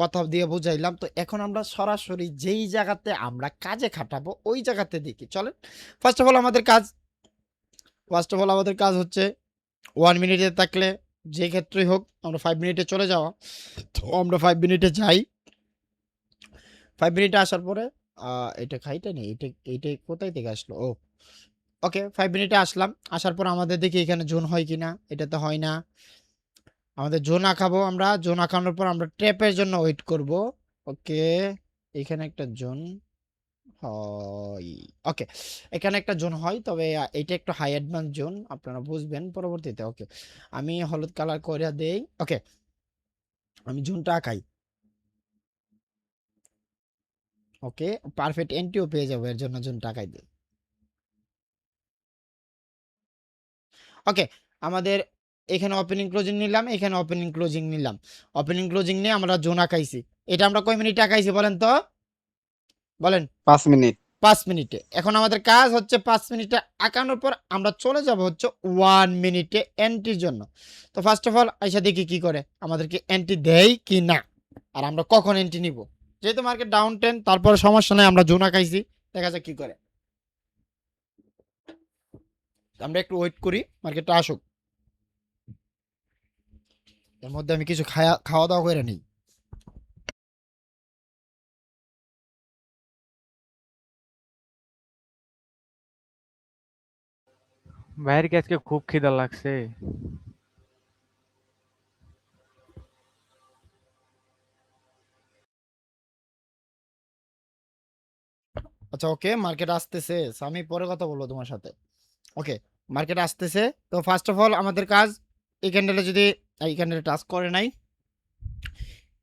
কথা দিয়ে বুঝাইলাম। তো এখন আমরা সরাসরি যেই জায়গাতে আমরা কাজে খাটাবো ওই জায়গাতে দেখি। চলেন। ফার্স্ট অফ অল আমাদের কাজ হচ্ছে 1 মিনিটে থাকলে যে ক্ষেত্রেই হোক আমরা 5 মিনিটে চলে যাওয়া। তো আমরা 5 মিনিটে যাই। 5 মিনিটে আসার পরে এটা খাইটা নেই। এইটা কোথায় থেকে আসলো? ওকে 5 মিনিটে আসলাম। আসার পর আমাদের দেখি এখানে জোন হয় কিনা। এটাতে হয় না। আমাদের জোন আঁকাবো আমরা। জোন আঁকানোর পর আমরা ট্র্যাপের জন্য ওয়েট করব। ওকে, এখানে একটা জোন হয়। ওকে, এখানে একটা জোন হয়, তবে এটা একটু হাই অ্যাডভান্স জোন, আপনারা বুঝবেন পরবর্তীতে। ওকে, আমি হলুদ কালার করে দেই। ওকে, আমি জোনটা আঁকাই। ওকে, পারফেক্ট এন্ট্রিও পেয়ে যাবো এর জন্য জোনটা আঁকাই দিই। ওকে, আমাদের এখানে ওপেনিং ক্লোজিং নিলাম, এখানে ওপেনিং ক্লোজিং নিলাম। ওপেনিং ক্লোজিং নিয়ে আমরা জোন আঁকাইছি। এটা আমরা কয় মিনিটে আঁকাইছি বলেন তো? বলেন। 5 মিনিট। 5 মিনিটে। এখন আমাদের কাজ হচ্ছে 5 মিনিটে আঁকানোর পর আমরা চলে যাব হচ্ছে 1 মিনিটে এন্ট্রির জন্য। তো ফার্স্ট অফ অল আইসা দেখি কি করে, আমাদেরকে এন্ট্রি দেয় কি না, আর আমরা কখন এন্ট্রি নিব। যেহেতু মার্কেট ডাউন 10, তারপরে সমস্যা নাই, আমরা জোন আঁকাইছি, দেখা যাক কি করে। আমরা একটু ওয়েট করি মার্কেটটা আসুক। এর মধ্যে আমি কিছু খাওয়া দাওয়া করে নিই। ভাইয়ের কি আজকে খুব খিদা লাগছে? আচ্ছা ওকে, মার্কেট আসতেছে, আমি পরে কথা বলবো তোমার সাথে। ওকে, মার্কেট আসতেছে। তো ফার্স্ট অফ অল আমাদের কাজ, এই ক্যান্ডেলে যদি এই ক্যান্ডেলে টাচ করে নাই,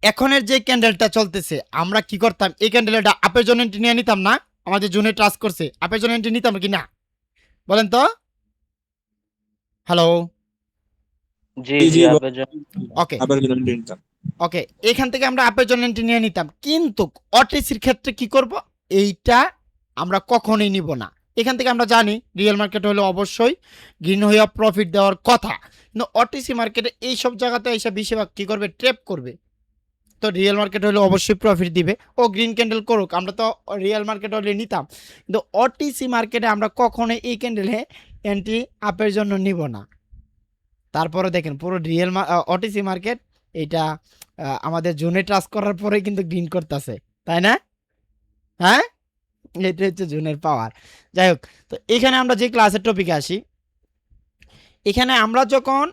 এখনের যে ক্যান্ডেলটা চলতেছে আমরা কি করতাম, এই ক্যান্ডেলটা আপের জন্য এন্ট্রি নিয়ে নিতাম না? আমাদের জোনে টাচ করছে, আপের জন্য এন্ট্রি নিতাম কি না বলেন তো? হ্যালো। জি জি জি জি আপের জন্য। ওকে আবার নিতাম। ওকে, এখান থেকে আমরা আপের জন্য এন্ট্রি নিয়ে নিতাম, কিন্তু অটিসির ক্ষেত্রে কি করব, এইটা আমরা কখনোই নিব না। এখান থেকে আমরা জানি রিয়েল মার্কেট হলে অবশ্যই গ্রিন হইয়া প্রফিট দেওয়ার কথা, কিন্তু অটিসি মার্কেটে এইসব জায়গাতে এসে বেশিরভাগ কি করবে, ট্রেপ করবে। তো রিয়েল মার্কেট হলে অবশ্যই প্রফিট দিবে, ও গ্রিন ক্যান্ডেল করুক, আমরা তো রিয়েল মার্কেট হলে নিতাম, কিন্তু অটিসি মার্কেটে আমরা কখনোই এই ক্যান্ডেলে এন্ট্রি আপের জন্য নিব না। তারপরে দেখেন পুরো অটিসি মার্কেট এটা আমাদের জোনে টাচ করার পরে কিন্তু গ্রিন করতেছে, তাই না? হ্যাঁ, এটা হচ্ছে জোনের পাওয়ার। যাই হোক, তো এখানে আমরা যে ক্লাসের টপিকে আসি, এখানে আমরা যখন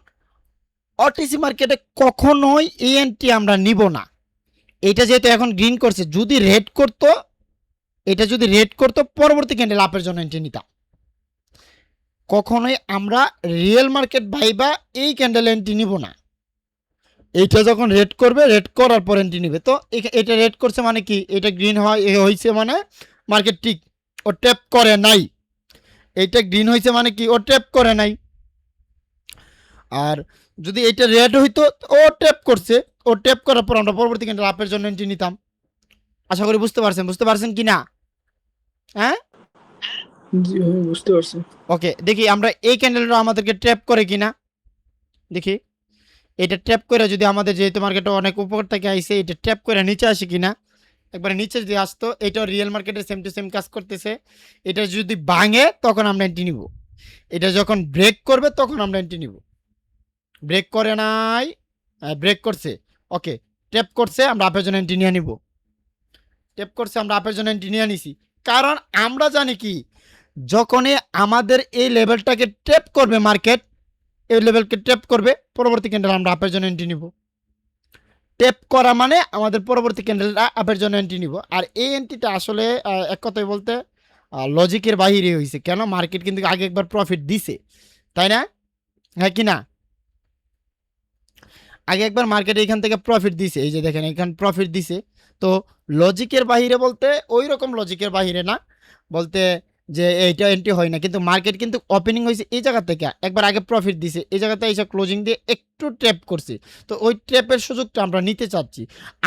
অটিসি মার্কেটে কখনোই এই এন্ট্রি আমরা নিব না। এটা যেহেতু এখন গ্রিন করছে, যদি রেড করতো, এটা যদি রেড করতো পরবর্তী ক্যান্ডেল আপের জন্য এন্ট্রি নিতাম। কখনোই আমরা রিয়েল মার্কেট ভাইবা এই ক্যান্ডেল এন্ট্রি নিব না। এইটা যখন রেড করবে, রেড করার পর এন্ট্রি নিবে। তো এটা রেড করছে মানে কি, এটা গ্রিন হয়েছে মানে মার্কেট ঠিক, ও ট্যাপ করে নাই। এইটা গ্রিন হয়েছে মানে কি, ও ট্যাপ করে নাই। আর যদি এটা রেড হইতো, ও ট্যাপ করছে, ও ট্যাপ করার পর আমরা পরবর্তী ক্যান্ডেল আপের জন্য এন্ট্রি নিতাম। আশা করি বুঝতে পারছেন কি না? হ্যাঁ, জি ভাই, বুঝতে পারছি। ওকে, দেখি আমরা এই ক্যান্ডেলটা আমাদেরকে ট্র্যাপ করে কিনা দেখি। এটা ট্র্যাপ করে যদি আমাদের, যেহেতু মার্কেটে অনেক উপর থেকে আইছে, এটা ট্র্যাপ করে নিচে আসে কিনা। একবারে নিচে যদি আসতো, এটাও রিয়েল মার্কেটে সেম টু সেম কাজ করতেছে। এটা যদি ভাঙে তখন আমরা এন্ট্রি নিব, এটা যখন ব্রেক করবে তখন আমরা এন্ট্রি নিব। ব্রেক করে নাই, ব্রেক করছে, ওকে, ট্যাপ করছে, আমরা আপের জন্য এন্ট্রি নিয়ে নিব। ট্যাপ করছে, আমরা আপের জন্য এন্ট্রি নিয়ে নিছি, কারণ আমরা জানি কি, যখনই আমাদের এই লেভেলটাকে ট্যাপ করবে মার্কেট, এই লেভেলকে ট্যাপ করবে, পরবর্তী ক্যান্ডেল আমরা আপের জন্য এন্ট্রি নিব। ট্যাপ করা মানে আমাদের পরবর্তী ক্যান্ডেলটা আপের জন্য এন্ট্রি নিব। আর এই এন্ট্রিটা আসলে এক কথায় বলতে লজিকের বাহিরে হয়েছে। কেন, মার্কেট কিন্তু আগে একবার প্রফিট দিছে, তাই না? হ্যাঁ কি না? আগে একবার মার্কেট এখান থেকে প্রফিট দিছে, এই যে দেখেন এখানে প্রফিট দিছে। তো লজিকের বাহিরে বলতে ওই রকম লজিকের বাহিরে না, বলতে যে এইটা এন্ট্রি হয় না, কিন্তু মার্কেট কিন্তু ওপেনিং হয়েছে এই জায়গা থেকে, একবার আগে প্রফিট দিছে, এই জায়গাতে এসে ক্লোজিং দিয়ে একটু ট্র্যাপ করছে। তো ওই ট্র্যাপের সুযোগটা আমরা নিতে চাচ্ছি।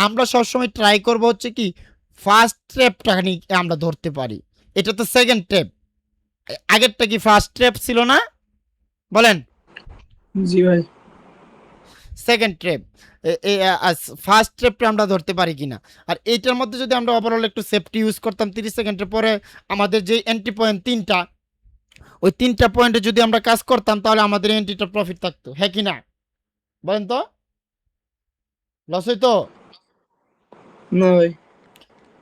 আমরা সবসময় ট্রাই করব হচ্ছে কি, ফার্স্ট ট্র্যাপটা আমরা ধরতে পারি। এটা তো সেকেন্ড ট্র্যাপ, আগেরটা কি ফার্স্ট ট্র্যাপ ছিল না? বলেন। জি ভাই। সেকেন্ড ট্রেপ, ফার্স্ট ট্রেপটা আমরা ধরতে পারি কিনা। আর এইটার মধ্যে যদি আমরা ওভারঅল একটু সেফটি ইউজ করতাম 30 সেকেন্ডের পরে আমাদের যে এন্ট্রি পয়েন্ট তিনটা, ওই তিনটা পয়েন্টে যদি আমরা কাজ করতাম তাহলে আমাদের এন্ট্রিটা প্রফিট থাকতো, হ্যাঁ কি না বলেন তো? লস হইতো? না ভাই।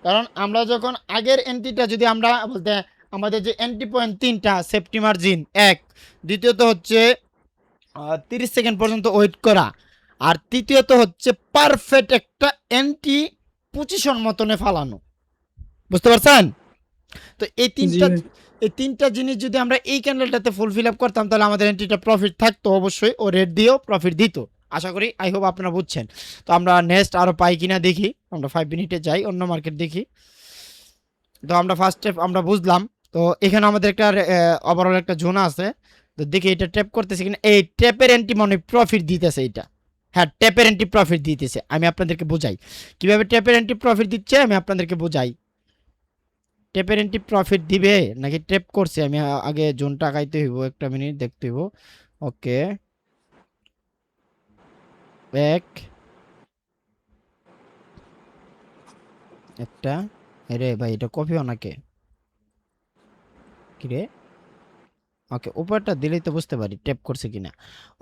কারণ আমরা যখন আগের এন্ট্রিটা যদি আমরা বলতে আমাদের যে এন্ট্রি পয়েন্ট তিনটা, সেফটি মার্জিন এক, দ্বিতীয়ত হচ্ছে 30 সেকেন্ড পর্যন্ত ওয়েট করা, আর তৃতীয়ত হচ্ছে পারফেক্ট একটা এন্ট্রি পজিশন মতনে ফালানো, বুঝতে পারছেন? তো জি ভাই। এই তিনটা জিনিস যদি আমরা এই ক্যান্ডেলটাতে ফুলফিল আপ করতাম তাহলে আমাদের এন্ট্রিটা প্রফিট থাকতো অবশ্যই, ও রেট দিয়েও প্রফিট দিত। আশা করি, আই হোপ আপনারা বুঝছেন। তো আমরা নেক্সট আরও পাই কিনা দেখি, আমরা 5 মিনিটে যাই অন্য মার্কেট দেখি। তো আমরা ফার্স্ট স্টেপ আমরা বুঝলাম। তো এখানে আমাদের একটা ওভারঅল একটা জোন আছে, তো দেখি এটা ট্যাপ করতেছে কিনা। এই ট্যাপের এন্ট্রি মানে প্রফিট দিতেছে এটা, হ্যাঁ ট্যাপের এন্ট্রি প্রফিট দিতেছে। আমি আপনাদেরকে বোঝাই কিভাবে ট্যাপের এন্ট্রি প্রফিট দিচ্ছে, আমি আপনাদেরকে বোঝাই। ট্যাপের এন্ট্রি প্রফিট দিবে নাকি ট্যাপ করছে, আমি আগে জোনটা আগাইতে হইব, একটা মিনিট দেখতে হইব। ওকে, এক একটা, রে ভাই এটা কপি অনাকে কি রে? ওকে, উপরটা দিলেই তো বুঝতে পারি ট্যাপ করছে কিনা।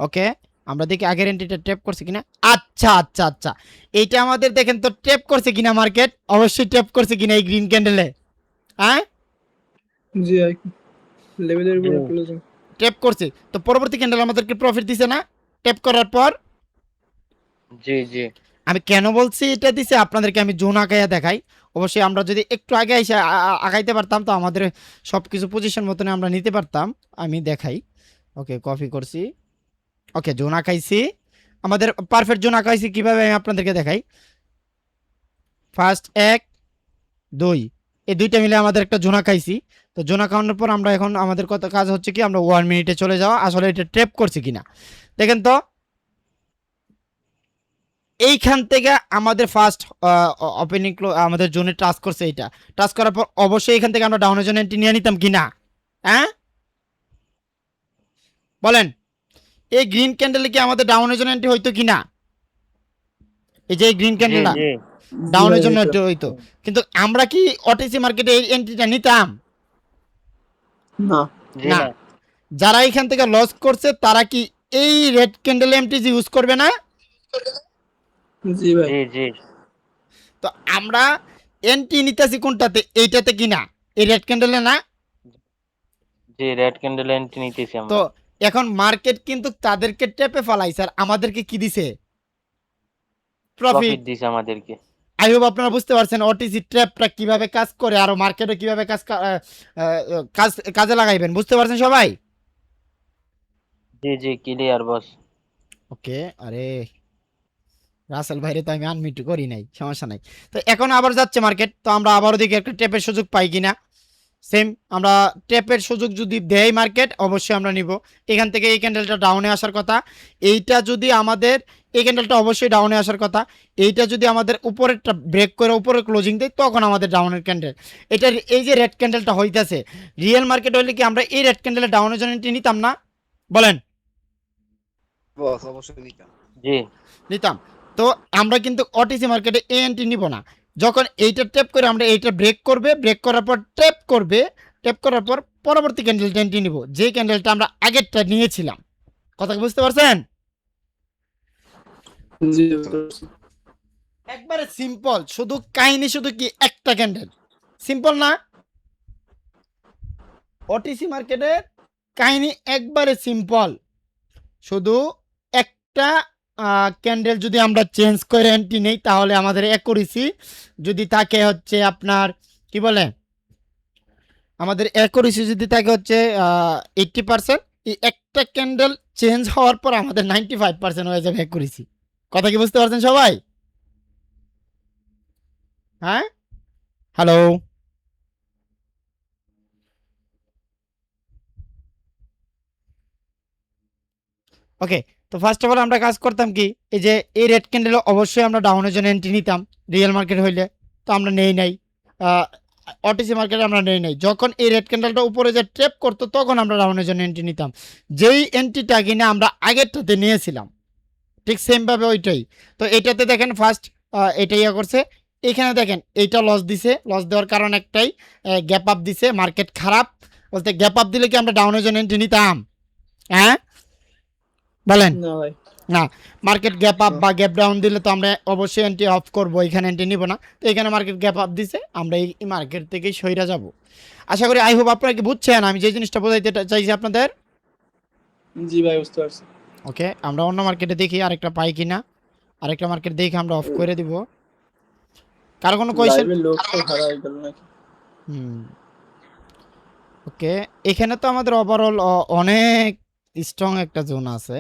ওকে, আমরা দেখি আগের এন্ট্রিটা ট্যাপ করছে কিনা। আচ্ছা আচ্ছা আচ্ছা, এইটা আমাদের দেখেন তো ট্যাপ করছে কিনা মার্কেট, অবশ্যই ট্যাপ করছে কিনা এই গ্রিন ক্যান্ডেলে, হ্যাঁ জি ভাই, লেভেলের জি উপরে ক্লোজিং। ট্যাপ করছে। তো পরবর্তী ক্যান্ডেল আমাদেরকে প্রফিট দিছে না ট্যাপ করার পর? জি জি আমি কেন বলছি এটা দিছে আপনাদেরকে আমি জোন আগাইয়া দেখাই। অবশ্যই আমরা যদি একটু আগে এসে আগাইতে পারতাম তো আমাদের সব কিছু পজিশন মতন আমরা নিতে পারতাম। আমি দেখাই। ওকে, কপি করছি। ওকে, জোন আঁকাইছি, আমাদের পারফেক্ট জোন আঁকাইছি কিভাবে আমি আপনাদেরকে দেখাই। ফার্স্ট এক দুই, এই দুইটা মিলে আমাদের একটা জোন আঁকাইছি। তো জোন আঁকানোর পর আমরা এখন আমাদের কত কাজ হচ্ছে কি, আমরা 1 মিনিটে চলে যাওয়া, আসলে এটা ট্র্যাপ করছে কিনা দেখেন তো। এইখান থেকে আমাদের ফার্স্ট ওপেনিং আমাদের জোনে টাচ করছে, এইটা টাচ করার পর অবশ্যই এখান থেকে আমরা ডাউনের জন্য এন্ট্রি নিয়ে নিতাম কিনা, হ্যাঁ বলেন? এই গ্রিন ক্যান্ডেলে কি আমাদের ডাউনের জন্য এন্ট্রি হইতো কিনা? এই যে গ্রিন জি ক্যান্ডেলটা জি জি ডাউনের ভাই, জন্য এটা এন্ট্রি হইতো, কিন্তু আমরা কি ওটিসি মার্কেটে এই এন্ট্রিটা নিতাম? না। জি না। না যারা এখান থেকে লস করছে তারা কি এই রেড ক্যান্ডেল এমটিজি ইউজ করবে না? জি ভাই। জি জি তো আমরা এন্ট্রি নিতেছি কোনটাতে, এইটাতে কিনা, এই রেড ক্যান্ডেলে না? জি রেড ক্যান্ডেল এন্ট্রি নিতেছি তো আমরা। এখন মার্কেট কিন্তু তাদেরকে টেপে ফেলাইছে আর আমাদেরকে কি দিছে? প্রফিট। প্রফিট দিছে আমাদেরকে। আই হোপ আপনারা বুঝতে পারছেন ওটিসি ট্র্যাপটা কিভাবে কাজ করে আর মার্কেটে কিভাবে কাজে লাগাইবেন, বুঝতে পারছেন সবাই? জি জি ক্লিয়ার বস। ওকে, আরে রাসেল ভাইরে তো আমি আনমিউট করি নাই, সমস্যা নাই। তো এখন আবার যাচ্ছে মার্কেট, তো আমরা আবার ওদিকে একটা টেপের সুযোগ পাই কিনা। সেম, আমরা টেপের সুযোগ যদি দেয় মার্কেট অবশ্যই আমরা নিব। এখান থেকে এই ক্যান্ডেলটা ডাউনে আসার কথা, এইটা যদি আমাদের এই ক্যান্ডেলটা অবশ্যই ডাউনে আসার কথা, এইটা যদি আমাদের উপরেরটা ব্রেক করে উপরে ক্লোজিং দেয় তখন আমাদের ডাউনের ক্যান্ডেল। এটার এই যে রেড ক্যান্ডেলটা হইতেছে, রিয়েল মার্কেট হইলে কি আমরা এই রেড ক্যান্ডেলের ডাউনের জন্য এন্ট্রি নিতাম না বলেন? বস অবশ্যই নিতাম। জি নিতাম। তো আমরা কিন্তু ওটিসি মার্কেটে এ এন্ট্রি নিব না। যখন এইটা ট্যাপ করে আমরা এইটা ব্রেক করবে, ব্রেক করার পর ট্যাপ করবে, ট্যাপ করার পর পরবর্তী ক্যান্ডেলটা এন্ট্রি নিব, যে ক্যান্ডেলটা আমরা আগেরটা নিয়েছিলাম। কথা কি বুঝতে পারছেন? জি বুঝতে পারছি। একবারে সিম্পল, শুধু কাহিনী শুধু কি একটা ক্যান্ডেল, সিম্পল না? ওটিসি মার্কেটের কাহিনী একবারে সিম্পল, শুধু একটা ক্যান্ডেল যদি আমরা চেঞ্জ করে এন্ট্রি নেই তাহলে আমাদের অ্যাকুরেসি যদি থাকে হচ্ছে আপনার কি বলে, আমাদের অ্যাকুরেসি যদি থাকে হচ্ছে 80%, এই একটা ক্যান্ডেল চেঞ্জ হওয়ার পর আমাদের 95% হয়ে যাবে অ্যাকুরেসি। কথা কি বুঝতে পারছেন সবাই? হ্যাঁ, হ্যালো। ওকে, তো ফার্স্ট অফ অল আমরা কাজ করতাম কি, এই যে এই রেড ক্যান্ডেলে অবশ্যই আমরা ডাউনের জন্য এন্ট্রি নিতাম রিয়েল মার্কেট হইলে, তো আমরা নেই নাই। ওটিসি মার্কেটে আমরা নেই নাই, যখন এই রেড ক্যান্ডেলটা উপরে যে ট্র্যাপ করতো তখন আমরা ডাউনের জন্য এন্ট্রি নিতাম, যেই এন্ট্রিটা কিনা আমরা আগেরটাতে নিয়েছিলাম, ঠিক সেম ভাবে ওইটাই। তো এটাতে দেখেন ফার্স্ট এটা ইয়া করছে, এখানে দেখেন এইটা লস দিছে, লস দেওয়ার কারণ একটাই, গ্যাপ আপ দিছে, মার্কেট খারাপ। বলতে গ্যাপ আপ দিলে কি আমরা ডাউনের জন্য এন্ট্রি নিতাম? হ্যাঁ বলেন। না ভাই। না, মার্কেট গ্যাপ আপ বা গ্যাপ ডাউন দিলে তো আমরা অবশ্যই এন্ট্রি অফ করবো, এখানে এন্ট্রি নিব না। তো এখানে মার্কেট গ্যাপ আপ দিছে, আমরা এই মার্কেট থেকেই সইরা যাব। আশা করি আই হোপ আপনারা কি বুঝছেন আমি যে জিনিসটা বোঝাইতে চাইছি আপনাদের। জি ভাই বুঝতে পারছি। ওকে, আমরা অন্য মার্কেটে দেখি আরেকটা পাই কিনা। আরেকটা মার্কেট দেখে আমরা অফ করে দিব। কারো কোনো কোয়েশ্চেন? লাইভের লোক তো হারাই গেল নাকি? ওকে, এখানে তো আমাদের ওভারঅল অনেক স্ট্রং একটা জোন আছে।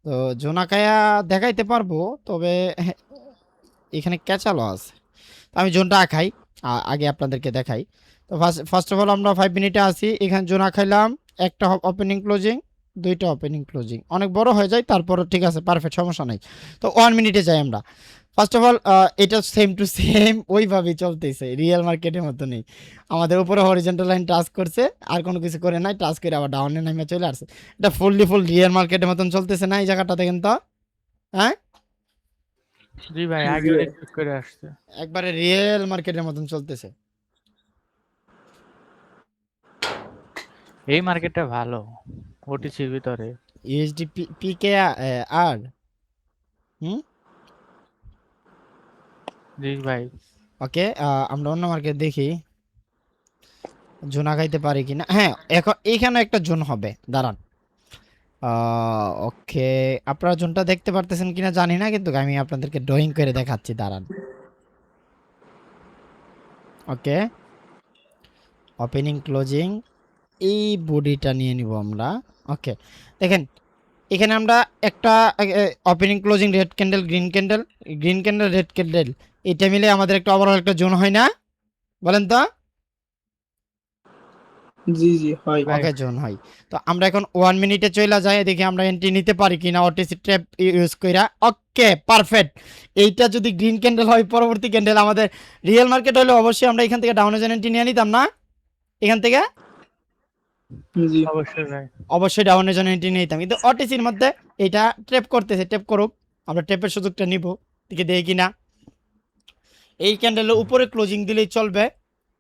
তো জোনা কায়া দেখাইতে পারবো, তবে এখানে ক্যাচালও আছে। তো আমি জোনটা খাই, আগে আপনাদেরকে দেখাই। তো ফার্স্ট অফ অল আমরা 5 মিনিটে আসি, এখানে জোনা খাইলাম, একটা ওপেনিং ক্লোজিং, দুইটা ওপেনিং ক্লোজিং, অনেক বড় হয়ে যায়, তারপরও ঠিক আছে, পারফেক্ট, সমস্যা নাই। তো 1 মিনিটে যাই আমরা। ফার্স্ট অফ অল এটা সেম টু সেম ওইভাবেই চলতেছে, রিয়েল মার্কেটের মতো নেই। আমাদের উপরে হরিজন্টাল লাইন টাচ করছে, আর কোনো কিছু করে নাই, টাচ করে আবার ডাউনে নামে চলে আসছে। এটা ফুল রিয়েল মার্কেটের মতন চলতেছে না এই জায়গাটা দেখেন তো? হ্যাঁ জি ভাই, আগে চেক করে আসছে। একবারে রিয়েল মার্কেটের মতন চলতেছে। এই মার্কেটটা ভালো ওটিসির ভিতরে। ইউএসডি পিকে আর জি ভাই। ওকে, আমরা অন্য মার্কেট দেখি জোনা খাইতে পারি কিনা। হ্যাঁ, এখন এইখানে একটা জোন হবে, দাঁড়ান। ওকে, আপনারা জোনটা দেখতে পারতেছেন কিনা জানি না, কিন্তু আমি আপনাদেরকে ড্রয়িং করে দেখাচ্ছি, দাঁড়ান। ওকে, ওপেনিং ক্লোজিং, এই বডিটা নিয়ে নিব আমরা। ওকে, দেখেন এখানে আমরা একটা opening closing red candle, green candle, green candle, red candle, এটা মিলে আমাদের একটা ওভারঅল একটা জোন হয় না? বলেন তো? জি জি হয়। ওকে, জোন হয়। তো আমরা এখন 1 মিনিটে চলে যাই, দেখি আমরা এন্ট্রি নিতে পারি কিনা ওটিসি ট্র্যাপ ইউজ কইরা। ওকে, পারফেক্ট। এইটা যদি গ্রিন ক্যান্ডেল হয়, পরবর্তী ক্যান্ডেল আমাদের রিয়েল মার্কেট হলে অবশ্যই আমরা এখান থেকে ডাউনে জন্য এন্ট্রি নিয়ে নিতাম না? এখান থেকে জি অবশ্যই ভাই। অবশ্যই ডাউনের জন্য এন্ট্রি নিয়ে নিতাম, কিন্তু ওটিসির মধ্যে এটা ট্র্যাপ করতেছে, ট্র্যাপ করুক, আমরা ট্র্যাপের সুযোগটা নিব, দেখি দেই কিনা। এই ক্যান্ডেলের উপরে ক্লোজিং দিলেই চলবে,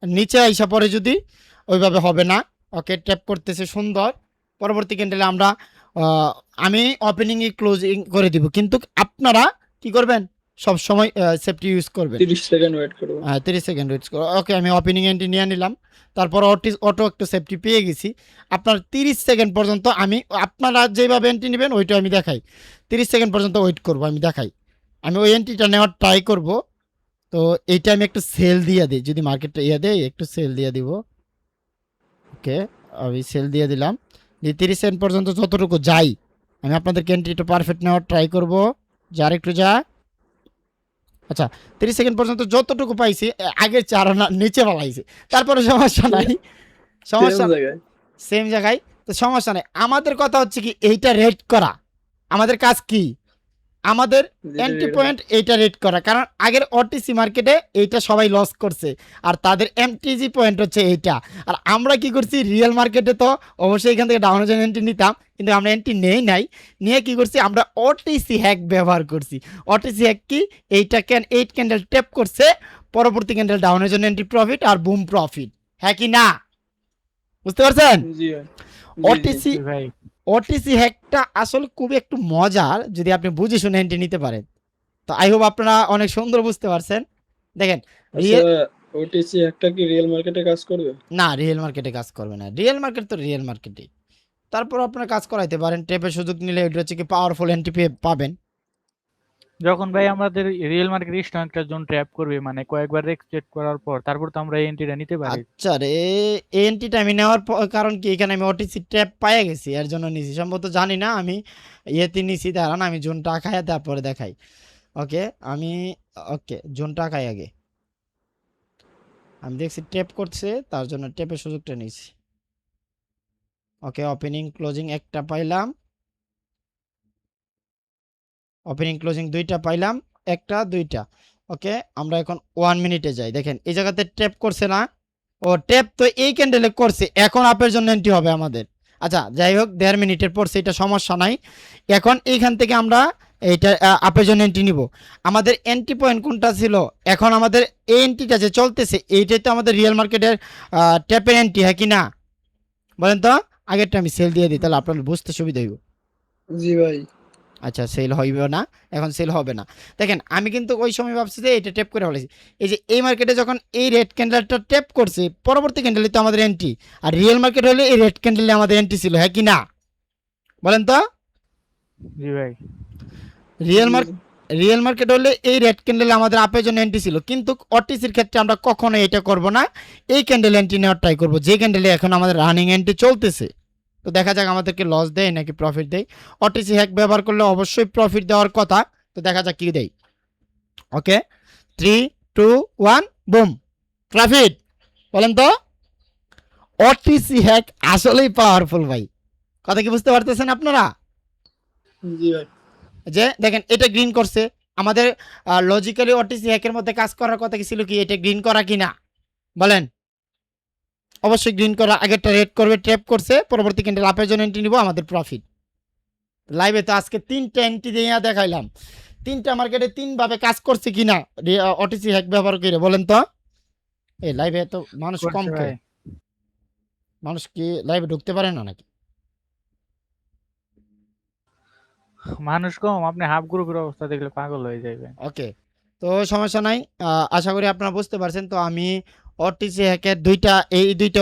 নিচে আইসা পরে যদি ওইভাবে হবে না। ওকে, ট্যাপ করতেছে, সুন্দর। পরবর্তী ক্যান্ডেলে আমরা আমি ওপেনিংয়ে ক্লোজিং করে দিব, কিন্তু আপনারা কি করবেন, সব সময় সেফটি ইউজ করবেন। 30 সেকেন্ড ওয়েট করব। 30 সেকেন্ড ওয়েট করো। ওকে, আমি ওপেনিং এন্ট্রি নিয়ে নিলাম, তারপর অটো একটু সেফটি পেয়ে গেছি। আপনার 30 সেকেন্ড পর্যন্ত আমি, আপনারা যেভাবে এন্ট্রি নেবেন ওইটা আমি দেখাই, 30 সেকেন্ড পর্যন্ত ওয়েট করব, আমি দেখাই। আমি ওই এন্ট্রিটা নেওয়ার ট্রাই করব। তো এইটা আমি একটু সেল দিয়ে দিই, যদি মার্কেটটা ইয়ে দেয় একটু সেল দিয়ে দিব। ওকে, আমি সেল দিয়ে দিলাম, যে 30 সেকেন্ড পর্যন্ত যতটুকু যাই আমি আপনাদেরকে এন্ট্রিটা পারফেক্ট নেওয়ার ট্রাই করব, যে আরেকটু যা। আচ্ছা, 30 সেকেন্ড পর্যন্ত যতটুকু পাইছি, আগের চার আনা নিচে পালাইছি, তারপরে সমস্যা নাই, সমস্যা জায়গায় সেম জায়গায়। তো সমস্যা নেই, আমাদের কথা হচ্ছে কি এইটা রেড করা, আমাদের কাজ কি, আমাদের এন্ট্রি পয়েন্ট এইটা রেড করা। কারণ আগের ওটিসি মার্কেটে এইটা সবাই লস করছে, আর তাদের এমটিজি পয়েন্ট হচ্ছে এইটা। আর আমরা কি করছি, রিয়েল মার্কেটে তো অবশ্যই এখান থেকে ডাউনের জন্য এন্ট্রি নিতাম, কিন্তু আমরা এন্ট্রি নেই নাই, নিয়ে কি করছি, আমরা ওটিসি হ্যাক ব্যবহার করছি। ওটিসি হ্যাক কি, এইটা 8 ক্যান্ডেল ট্যাপ করছে, পরবর্তী ক্যান্ডেল ডাউনের জন্য এন্ট্রি প্রফিট আর বুম প্রফিট, হ্যাঁ কি না? বুঝতে পারছেন? জি ভাই। ওটিসি জি ভাই। ওটিসি হ্যাকটা আসলে খুবই একটু মজার, যদি আপনি বুঝে শুনে এন্ট্রি নিতে পারেন। তো আই হোপ আপনারা অনেক সুন্দর বুঝতে পারছেন। দেখেন, আচ্ছা ওটিসি একটা কি রিয়েল মার্কেটে কাজ করবে? না, রিয়েল মার্কেটে কাজ করবে না, রিয়েল মার্কেট তো রিয়েল মার্কেটে। তারপর আপনারা কাজ করাইতে পারেন, টেপের সুযোগ নিলে ওইটা হচ্ছে কি পাওয়ারফুল এন্ট্রি পাবেন। যখন ভাই আমাদের রিয়েল মার্কেট স্ট্রং একটা জোন ট্র্যাপ করবে, মানে কয়েকবার রেক্সপেক্ট করার পর, তারপর তো আমরা এই এন্ট্রিটা নিতে পারি। আচ্ছা রে, এই এন্ট্রিটা আমি নেওয়ার কারণ কি, এখানে আমি ওটিসি ট্যাপ পাইয়া গেছি, এর জন্য নিছি, সম্ভবত জানি না, আমি ইয়েতে নিছি। দাঁড়ান আমি জোনটা খাই তারপরে দেখাই। ওকে, আমি ওকে জোনটা খাই আগে, আমি দেখছি ট্যাপ করছে, তার জন্য ট্যাপের সুযোগটা নিয়েছি। ওকে, ওপেনিং ক্লোজিং একটা পাইলাম, ওপেনিং ক্লোজিং দুইটা পাইলাম, একটা দুইটা। ওকে, আমরা এখন 1 মিনিটে যাই। দেখেন এই জায়গাতে ট্যাপ করছে না, ও ট্যাপ তো এই ক্যান্ডেলে করছে, এখন আপের জন্য এন্ট্রি হবে আমাদের। আচ্ছা যাই হোক, 1.5 মিনিটের পর সেটা সমস্যা নাই। এখন এইখান থেকে আমরা এইটা আপের জন্য এন্ট্রি নিব। আমাদের এন্ট্রি পয়েন্ট কোনটা ছিল? এখন আমাদের এই এন্ট্রিটা যে চলতেছে এইটাই তো আমাদের রিয়েল মার্কেটের ট্যাপের এন্ট্রি, হ্যাঁ কি না? বলেন তো। আগেরটা আমি সেল দিয়ে দিই, তাহলে আপনার বুঝতে সুবিধা হইব। জি ভাই। আচ্ছা, সেল হইবে না, এখন সেল হবে না। দেখেন আমি কিন্তু ওই সময় ভাবছি যে এটা ট্যাপ করে ফেলেছি। এই যে এই মার্কেটে যখন এই রেড ক্যান্ডেলটা ট্যাপ করছে, পরবর্তী ক্যান্ডেলে তো আমাদের এন্ট্রি, আর রিয়েল মার্কেট হলে এই রেড ক্যান্ডেলে আমাদের এন্ট্রি ছিল, হ্যাঁ কি না? বলেন তো। জি ভাই। রিয়েল মার্কেট হলে এই রেড ক্যান্ডেলে আমাদের আপের জন্য এন্ট্রি ছিল, কিন্তু অটিসির ক্ষেত্রে আমরা কখনো এটা করব না, এই ক্যান্ডেল এন্ট্রি নেওয়ার ট্রাই করব যে ক্যান্ডেলে এখন আমাদের রানিং এন্ট্রি চলতেছে। তো দেখা যাক আমাদেরকে লস দেয় নাকি প্রফিট দেয়। অটিসি হ্যাক ব্যবহার করলে অবশ্যই প্রফিট দেওয়ার কথা, তো দেখা যাক কি দেয়। ওকে, 3 2 1 বুম, প্রফিট। বলেন তো। অটিসি হ্যাক আসলেই পাওয়ারফুল ভাই, কথা কি বুঝতে পারতেছেন আপনারা? জি ভাই। যে দেখেন এটা গ্রিন করছে, আমাদের লজিক্যালি ওটিসি হ্যাকের মধ্যে কাজ করার কথা কি ছিল কি এটা গ্রিন করা কিনা বলেন? অবশ্যই গ্রিন করা। আগেরটা রেড করবে, ট্র্যাপ করছে, পরবর্তী ক্যান্ডেল আপের জন্য এন্ট্রি নিব, আমাদের প্রফিট। লাইভে তো আজকে 3টা এন্ট্রি দিয়ে দেখাইলাম, 3টা মার্কেটে 3 ভাবে কাজ করছে কিনা ওটিসি হ্যাক ব্যবহার করে, বলেন তো। এই লাইভে তো মানুষ কম করছে করে, ভাই। মানুষ কি লাইভে ঢুকতে পারে না নাকি? মানুষ কম, আপনি হাফ গ্রুপের অবস্থা দেখলে পাগল হয়ে যাবে। ওকে, তো সমস্যা নাই। আশা করি আপনারা বুঝতে পারছেন। তো আমি ওটিসি হ্যাকের এই দুইটা